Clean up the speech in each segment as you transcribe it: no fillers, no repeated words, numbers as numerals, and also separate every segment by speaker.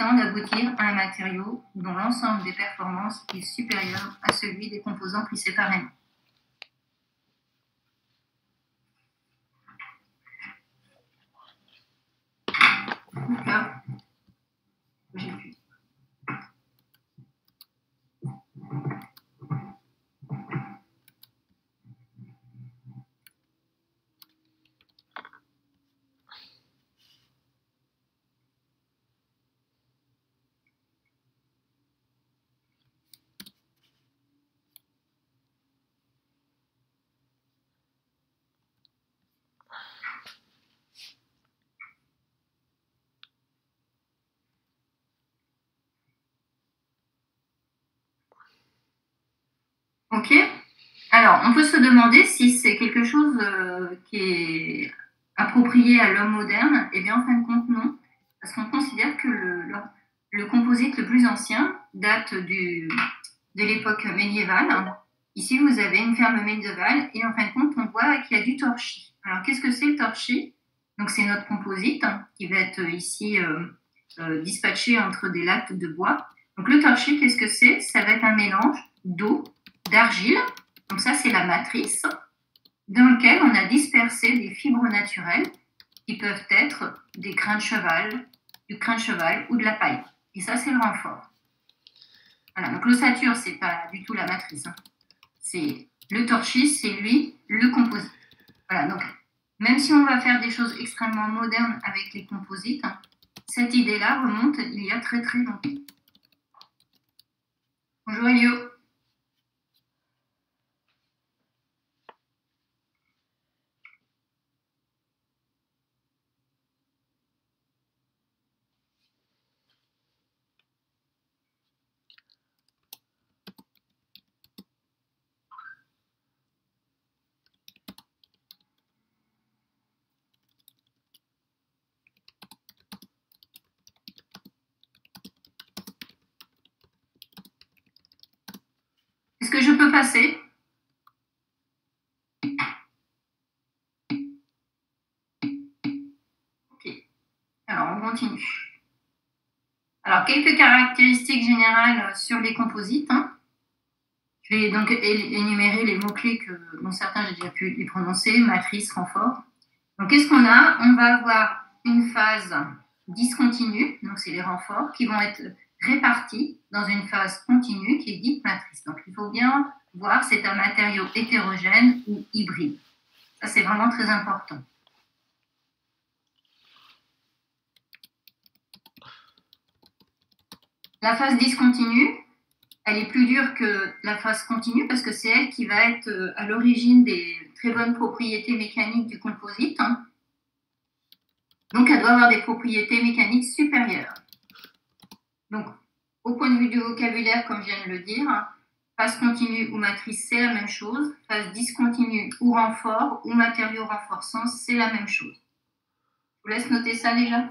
Speaker 1: permettant d'aboutir à un matériau dont l'ensemble des performances est supérieur à celui des composants pris séparément. Donc là, j'ai pu. Ok. Alors, on peut se demander si c'est quelque chose qui est approprié à l'homme moderne. Eh bien, en fin de compte, non. Parce qu'on considère que le composite le plus ancien date de l'époque médiévale. Ici, vous avez une ferme médiévale et en fin de compte, on voit qu'il y a du torchis. Alors, qu'est-ce que c'est le torchis? Donc, c'est notre composite qui va être ici dispatché entre des lattes de bois. Donc, le torchis, qu'est-ce que c'est? Ça va être un mélange d'eau, d'argile. Donc ça, c'est la matrice dans laquelle on a dispersé des fibres naturelles qui peuvent être des grains de cheval, du crin de cheval ou de la paille. Et ça, c'est le renfort. Voilà, donc l'ossature, c'est pas du tout la matrice. C'est le torchis, c'est lui, le composite. Voilà, donc même si on va faire des choses extrêmement modernes avec les composites, cette idée-là remonte il y a très très longtemps. Bonjour Elio. Est-ce que je peux passer? Ok. Alors, on continue. Alors, quelques caractéristiques générales sur les composites. Je vais donc énumérer les mots-clés dont certains j'ai déjà pu les prononcer, matrice, renfort. Donc, qu'est-ce qu'on a? On va avoir une phase discontinue, donc c'est les renforts, qui vont être répartis dans une phase continue qui est dite matrice. Donc, il faut bien voir si c'est un matériau hétérogène ou hybride. Ça, c'est vraiment très important. La phase discontinue, elle est plus dure que la phase continue parce que c'est elle qui va être à l'origine des très bonnes propriétés mécaniques du composite. Donc, elle doit avoir des propriétés mécaniques supérieures. Donc, au point de vue du vocabulaire, comme je viens de le dire, phase continue ou matrice, c'est la même chose. Phase discontinue ou renfort ou matériau renforçant, c'est la même chose. Je vous laisse noter ça déjà.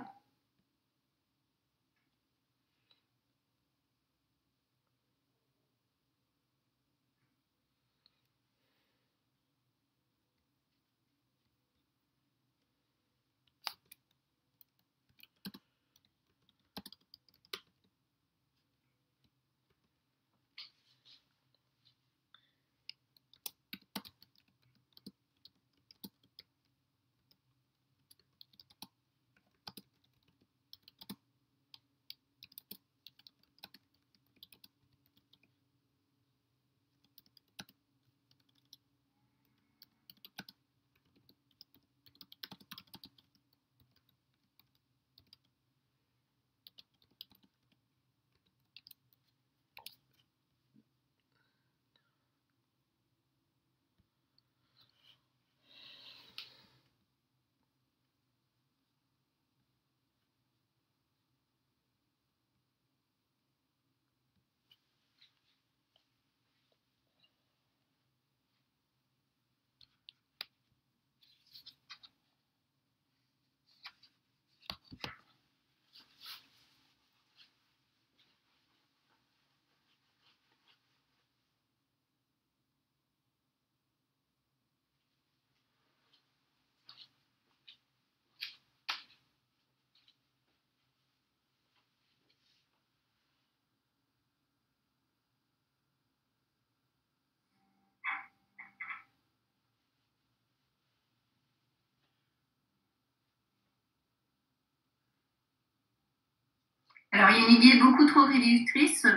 Speaker 1: Alors, il y a une idée beaucoup trop réductrice,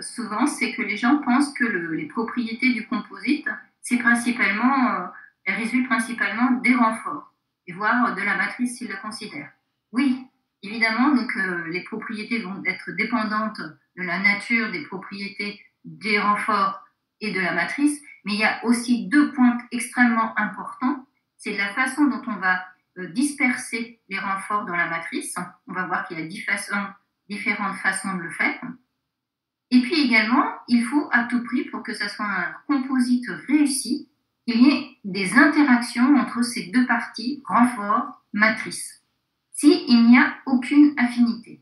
Speaker 1: souvent, c'est que les gens pensent que les propriétés du composite, c'est principalement, elles résultent principalement des renforts, et voire de la matrice s'ils le considèrent. Oui, évidemment, donc les propriétés vont être dépendantes de la nature des propriétés des renforts et de la matrice, mais il y a aussi deux points extrêmement importants. C'est la façon dont on va disperser les renforts dans la matrice. On va voir qu'il y a différentes façons de le faire. Et puis également, il faut à tout prix, pour que ça soit un composite réussi, qu'il y ait des interactions entre ces deux parties, renfort, matrice. S'il n'y a aucune affinité,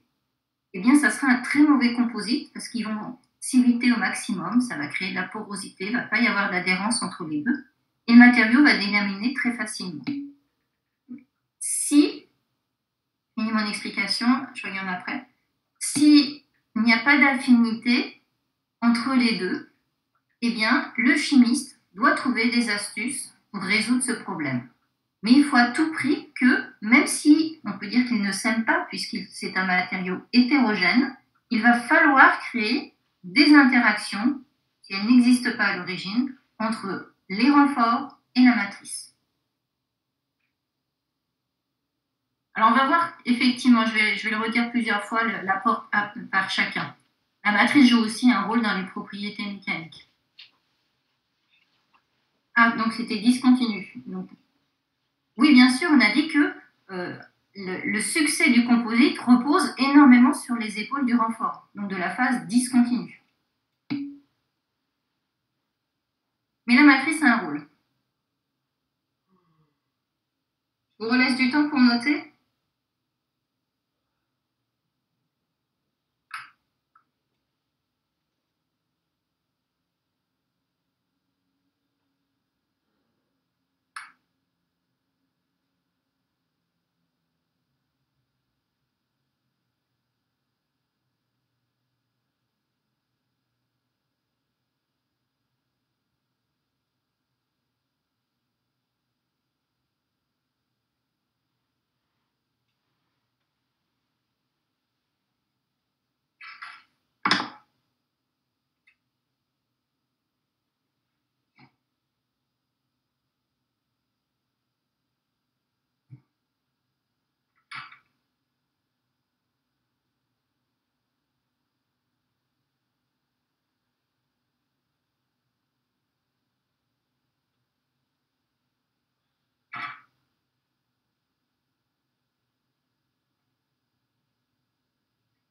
Speaker 1: eh bien, ça sera un très mauvais composite parce qu'ils vont s'irriter au maximum, ça va créer de la porosité, il ne va pas y avoir d'adhérence entre les deux, et le matériau va délaminer très facilement. Si, finis mon explication, je regarde après, s'il n'y a pas d'affinité entre les deux, eh bien, le chimiste doit trouver des astuces pour résoudre ce problème. Mais il faut à tout prix que, même si on peut dire qu'il ne s'aime pas, puisque c'est un matériau hétérogène, il va falloir créer des interactions, si elles n'existent pas à l'origine, entre les renforts et la matrice. Alors on va voir, effectivement, je vais le redire plusieurs fois, l'apport par chacun. La matrice joue aussi un rôle dans les propriétés mécaniques. Ah, donc c'était discontinu. Donc, oui, bien sûr, on a dit que le succès du composite repose énormément sur les épaules du renfort, donc de la phase discontinue. Mais la matrice a un rôle. Je vous relaisse du temps pour noter.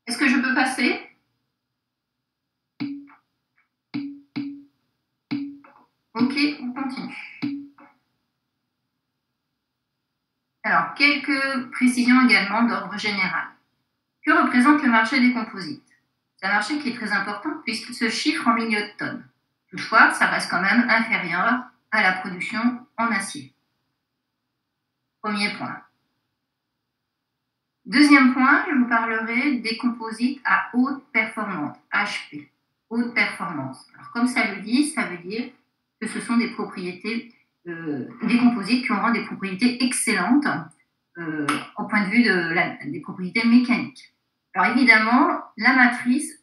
Speaker 1: Est-ce que je peux passer? Ok, on continue. Alors, quelques précisions également d'ordre général. Que représente le marché des composites? C'est un marché qui est très important puisqu'il se chiffre en millions de tonnes. Toutefois, ça reste quand même inférieur à la production en acier. Premier point. Deuxième point, je vous parlerai des composites à haute performance, HP, haute performance. Alors, comme ça le dit, ça veut dire que ce sont des propriétés, des composites qui auront des propriétés excellentes au point de vue des propriétés mécaniques. Alors évidemment, la matrice,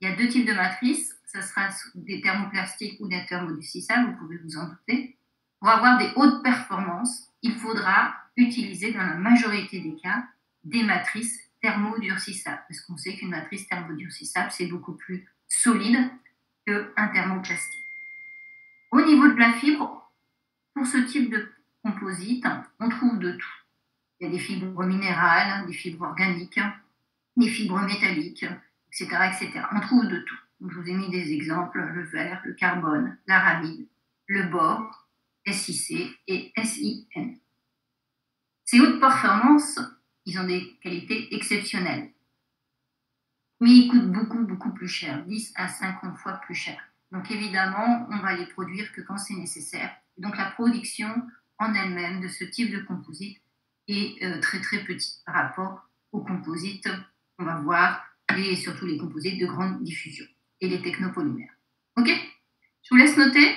Speaker 1: il y a deux types de matrices, ça sera des thermoplastiques ou des thermodurcissables, vous pouvez vous en douter. Pour avoir des hautes performances, il faudra utiliser dans la majorité des cas des matrices thermodurcissables, parce qu'on sait qu'une matrice thermodurcissable, c'est beaucoup plus solide qu'un thermoplastique. Au niveau de la fibre, pour ce type de composite, on trouve de tout. Il y a des fibres minérales, des fibres organiques, des fibres métalliques, etc., etc. On trouve de tout. Donc, je vous ai mis des exemples, le verre, le carbone, l'aramide, le bore, SiC et SiN. Ces hautes performances, ils ont des qualités exceptionnelles. Mais ils coûtent beaucoup, beaucoup plus cher, 10 à 50 fois plus cher. Donc évidemment, on va les produire que quand c'est nécessaire. Donc la production en elle-même de ce type de composite est très très petite par rapport aux composites qu'on va voir, et surtout les composites de grande diffusion et les technopolymères. Ok? Je vous laisse noter.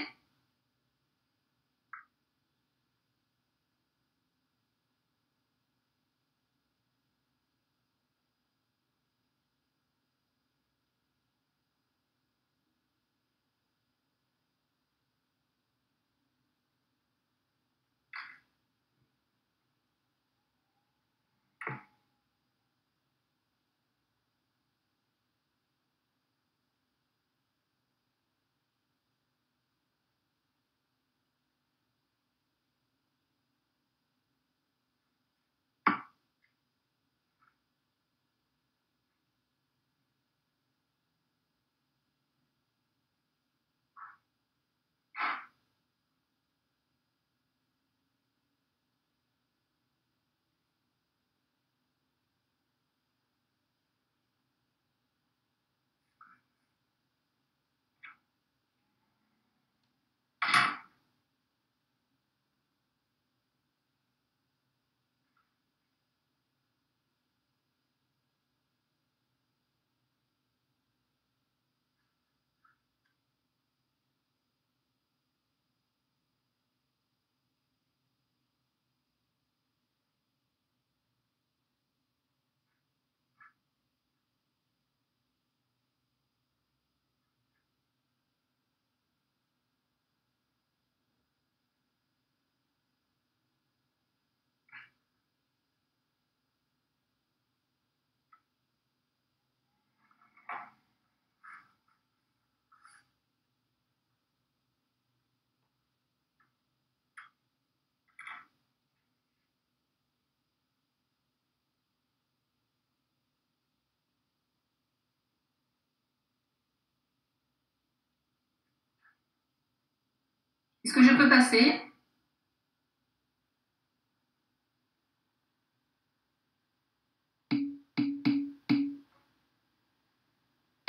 Speaker 1: que je peux passer?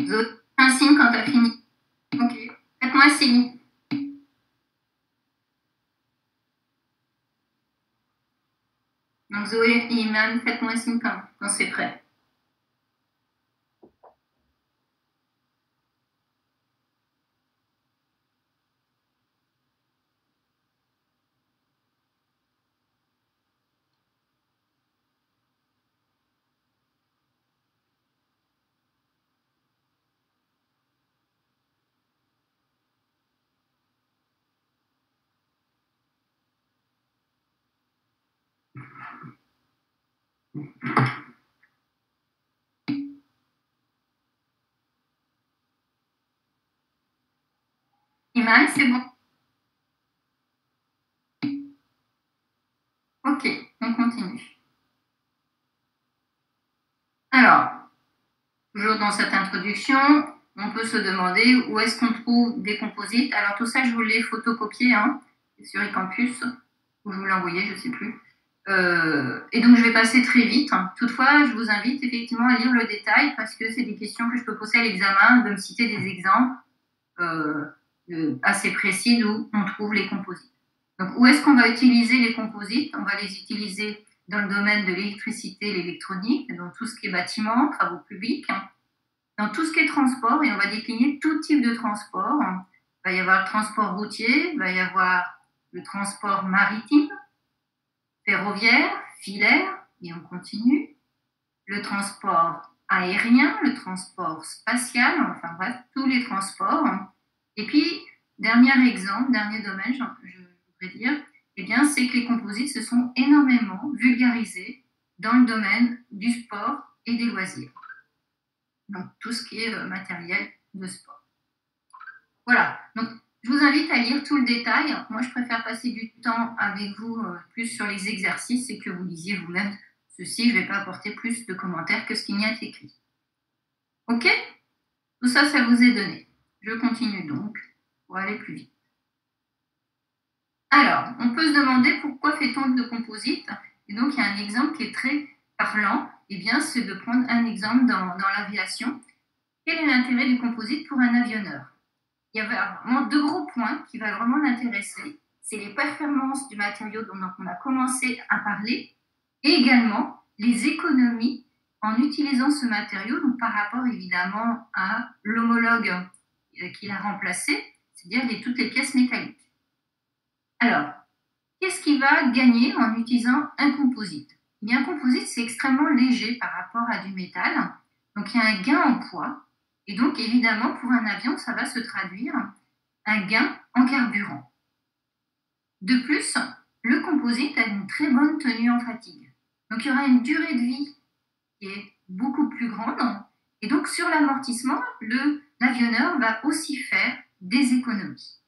Speaker 1: Zoé, un signe quand tu as fini. Ok. Faites-moi un signe. Donc Zoé et Iman, faites-moi un signe quand c'est prêt. Iman, c'est bon? Ok, on continue. Alors, toujours dans cette introduction, on peut se demander où est-ce qu'on trouve des composites. Alors tout ça, je vous l'ai photocopié sur eCampus, ou je vous l'ai envoyé, je ne sais plus. Et donc je vais passer très vite. Toutefois, je vous invite effectivement à lire le détail parce que c'est des questions que je peux poser à l'examen, de me citer des exemples assez précis d'où on trouve les composites. Donc où est-ce qu'on va utiliser les composites? On va les utiliser dans le domaine de l'électricité, l'électronique, dans tout ce qui est bâtiment, travaux publics, dans tout ce qui est transport, et on va décliner tout type de transport. Il va y avoir le transport routier, il va y avoir le transport maritime, ferroviaire, filaire, et on continue. Le transport aérien, le transport spatial, enfin bref, tous les transports. Et puis, dernier exemple, dernier domaine, je voudrais dire, eh bien, c'est que les composites se sont énormément vulgarisés dans le domaine du sport et des loisirs. Donc, tout ce qui est matériel de sport. Voilà. Donc, je vous invite à lire tout le détail. Moi, je préfère passer du temps avec vous plus sur les exercices et que vous lisiez vous-même ceci. Je ne vais pas apporter plus de commentaires que ce qu'il y a écrit. OK? Tout ça, ça vous est donné. Je continue donc pour aller plus vite. Alors, on peut se demander pourquoi fait-on de composites? Et donc, il y a un exemple qui est très parlant. Eh bien, c'est de prendre un exemple dans l'aviation. Quel est l'intérêt du composite pour un avionneur? Il y avait vraiment deux gros points qui vont vraiment l'intéresser. C'est les performances du matériau dont on a commencé à parler et également les économies en utilisant ce matériau, donc par rapport évidemment à l'homologue qui l'a remplacé, c'est-à-dire toutes les pièces métalliques. Alors, qu'est-ce qui va gagner en utilisant un composite? Eh bien, un composite, c'est extrêmement léger par rapport à du métal, donc il y a un gain en poids, et donc évidemment pour un avion, ça va se traduire un gain en carburant. De plus, le composite a une très bonne tenue en fatigue. Donc il y aura une durée de vie qui est beaucoup plus grande. Et donc sur l'amortissement, l'avionneur va aussi faire des économies.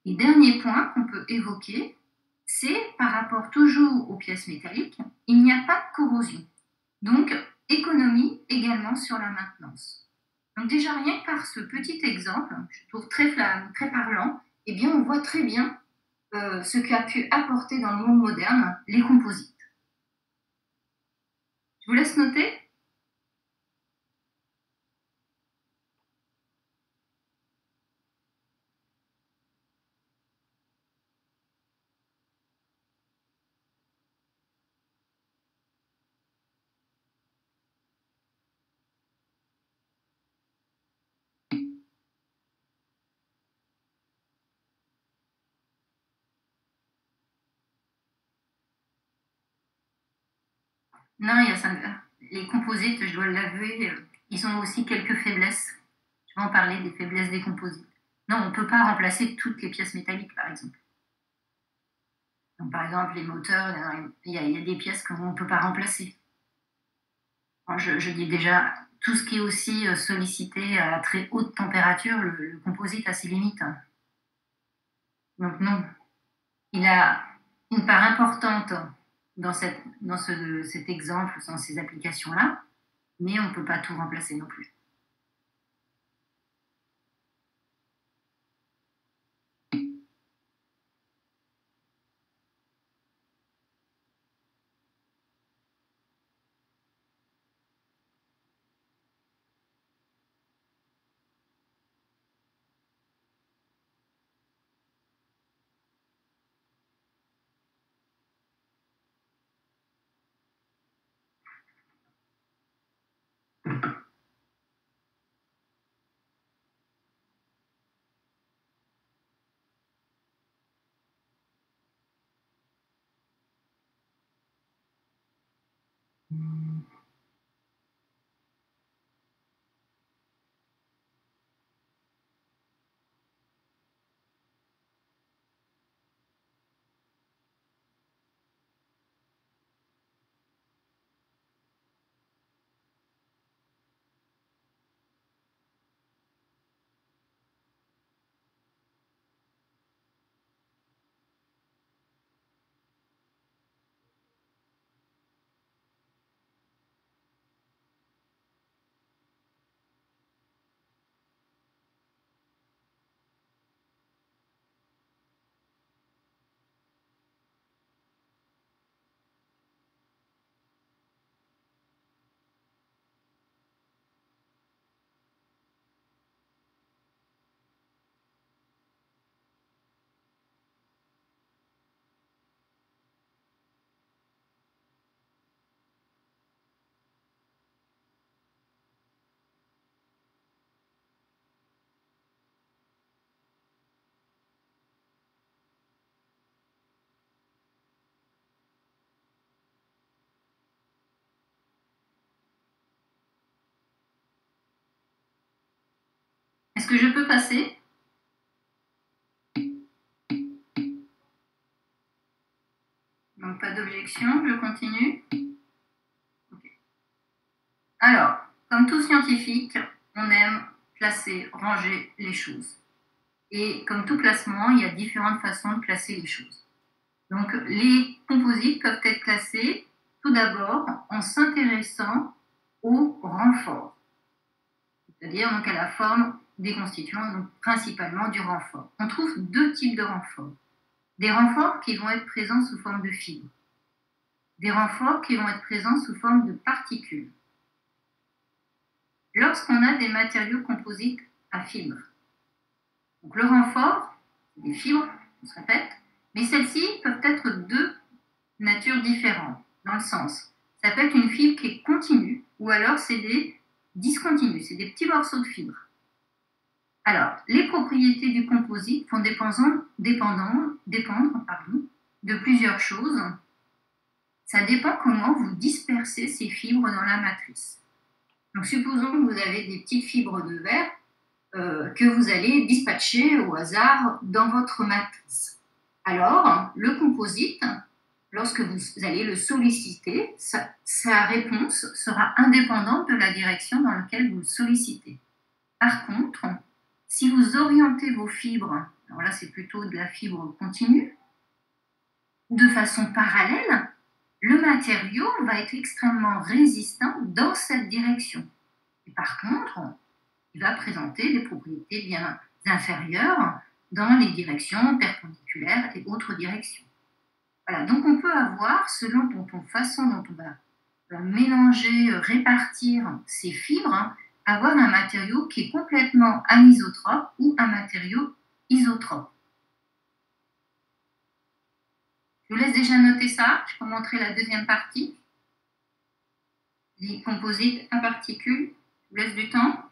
Speaker 1: Et dernier point qu'on peut évoquer, c'est par rapport toujours aux pièces métalliques, il n'y a pas de corrosion. Donc économie également sur la maintenance. Donc déjà rien que par ce petit exemple, je trouve très parlant, eh bien on voit très bien ce qu'a pu apporter dans le monde moderne les composites. Je vous laisse noter. Non, il y a ça. Les composites, je dois l'avouer, ils ont aussi quelques faiblesses. Je vais en parler des faiblesses des composites. Non, on ne peut pas remplacer toutes les pièces métalliques, par exemple. Donc, par exemple, les moteurs, il y a des pièces qu'on ne peut pas remplacer. Alors, je dis déjà, tout ce qui est aussi sollicité à très haute température, le composite a ses limites. Donc non, il a une part importante dans cet exemple, dans ces applications-là, mais on ne peut pas tout remplacer non plus. Est-ce que je peux passer? Donc pas d'objection, je continue. Okay. Alors, comme tout scientifique, on aime classer, ranger les choses. Et comme tout classement, il y a différentes façons de classer les choses. Donc les composites peuvent être classés tout d'abord en s'intéressant aux renforts, c'est-à-dire donc à la forme des constituants, donc principalement du renfort. On trouve deux types de renforts. Des renforts qui vont être présents sous forme de fibres, des renforts qui vont être présents sous forme de particules. Lorsqu'on a des matériaux composites à fibres, donc le renfort, c'est des fibres, on se répète, mais celles-ci peuvent être de nature différente, dans le sens, ça peut être une fibre qui est continue, ou alors c'est des discontinus, c'est des petits morceaux de fibres. Alors, les propriétés du composite vont dépendre de plusieurs choses. Ça dépend comment vous dispersez ces fibres dans la matrice. Donc, supposons que vous avez des petites fibres de verre que vous allez dispatcher au hasard dans votre matrice. Alors, le composite, lorsque vous allez le solliciter, sa réponse sera indépendante de la direction dans laquelle vous le sollicitez. Par contre, si vous orientez vos fibres, alors là c'est plutôt de la fibre continue, de façon parallèle, le matériau va être extrêmement résistant dans cette direction. Et par contre, il va présenter des propriétés bien inférieures dans les directions perpendiculaires et autres directions. Voilà, donc on peut avoir, selon la façon dont on va mélanger, répartir ces fibres, avoir un matériau qui est complètement anisotrope ou un matériau isotrope. Je vous laisse déjà noter ça. Je peux montrer la deuxième partie. Les composites à particules. Je vous laisse du temps.